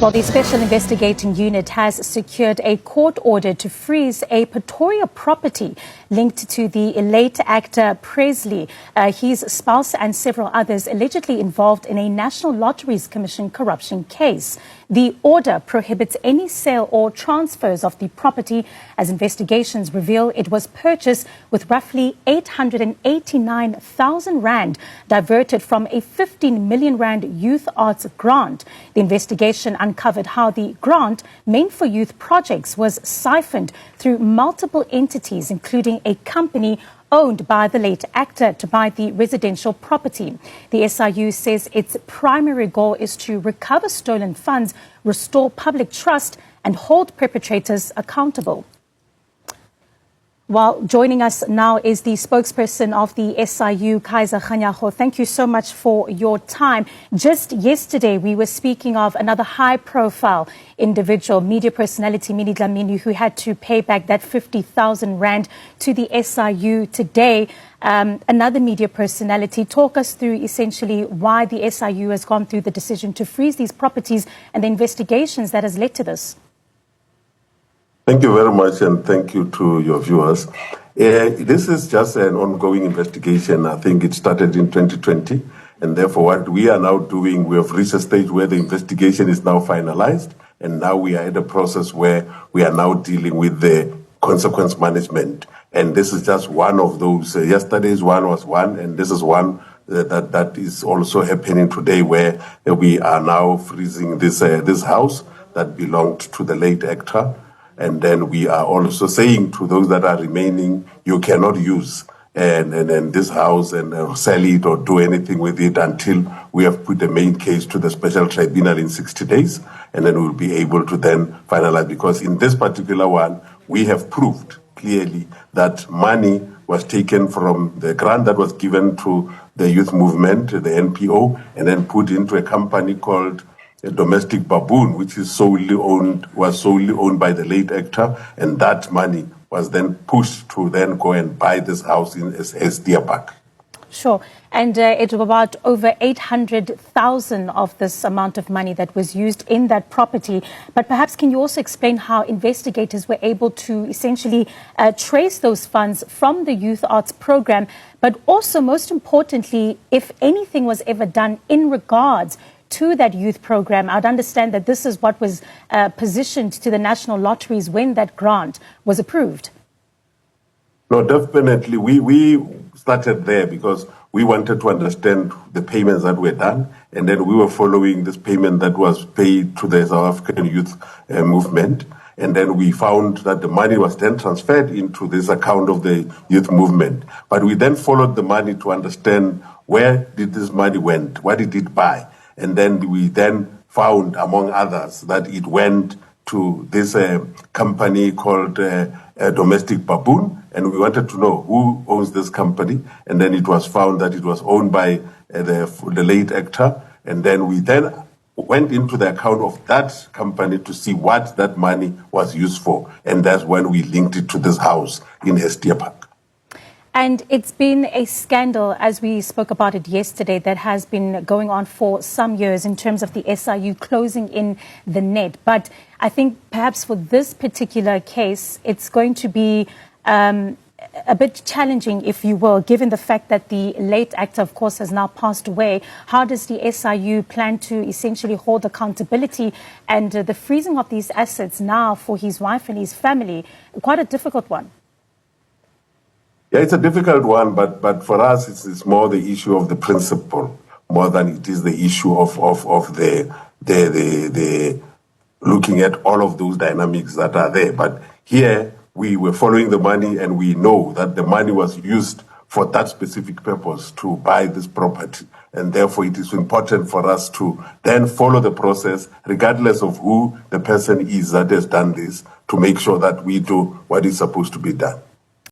Well, the Special Investigating Unit has secured a court order to freeze a Pretoria property linked to the late actor Presley, his spouse and several others allegedly involved in a National Lotteries Commission corruption case. The order prohibits any sale or transfers of the property, as investigations reveal it was purchased with roughly 889,000 rand diverted from a 15 million rand youth arts grant. The investigation uncovered how the grant meant for youth projects was siphoned through multiple entities, including a company owned by the late actor to buy the residential property. The SIU says its primary goal is to recover stolen funds, restore public trust and hold perpetrators accountable. Well, joining us now is the spokesperson of the SIU, Kaiser Kganyago. Thank you so much for your time. Just yesterday, we were speaking of another high-profile individual, media personality, Minnie Dlamini, who had to pay back that 50,000 rand to the SIU today. Another media personality. Talk us through essentially why the SIU has gone through the decision to freeze these properties and the investigations that has led to this. Thank you very much, and thank you to your viewers. This is just an ongoing investigation. I think it started in 2020, and therefore what we are now doing, we have reached a stage where the investigation is now finalized, and now we are at a process where we are now dealing with the consequence management. And this is just one of those. Yesterday's one was one, and this is one that is also happening today, where we are now freezing this house that belonged to the late actor. And then we are also saying to those that are remaining, you cannot use and this house and sell it or do anything with it until we have put the main case to the special tribunal in 60 days. And then we'll be able to then finalize. Because in this particular one, we have proved clearly that money was taken from the grant that was given to the youth movement, the NPO, and then put into a company called a Domestic Baboon, which was solely owned by the late actor, and that money was then pushed to then go and buy this house in Deer Park. Sure. And it was about over 800,000 of this amount of money that was used in that property. But perhaps can you also explain how investigators were able to essentially trace those funds from the youth arts program, but also, most importantly, if anything was ever done in regards to that youth program? I'd understand that this is what was positioned to the national lotteries when that grant was approved. No, definitely. We started there because we wanted to understand the payments that were done, and then we were following this payment that was paid to the South African youth movement. And then we found that the money was then transferred into this account of the youth movement. But we then followed the money to understand where did this money went, what did it buy? And then we found, among others, that it went to this company called Domestic Baboon, and we wanted to know who owns this company. And then it was found that it was owned by the late actor. And then we went into the account of that company to see what that money was used for. And that's when we linked it to this house in Deer Park. And it's been a scandal, as we spoke about it yesterday, that has been going on for some years in terms of the SIU closing in the net. But I think perhaps for this particular case, it's going to be a bit challenging, if you will, given the fact that the late actor, of course, has now passed away. How does the SIU plan to essentially hold accountability and the freezing of these assets now for his wife and his family? Quite a difficult one. Yeah, it's a difficult one, but for us, it's more the issue of the principle more than it is the issue of the looking at all of those dynamics that are there. But here we were following the money, and we know that the money was used for that specific purpose, to buy this property. And therefore, it is important for us to then follow the process, regardless of who the person is that has done this, to make sure that we do what is supposed to be done.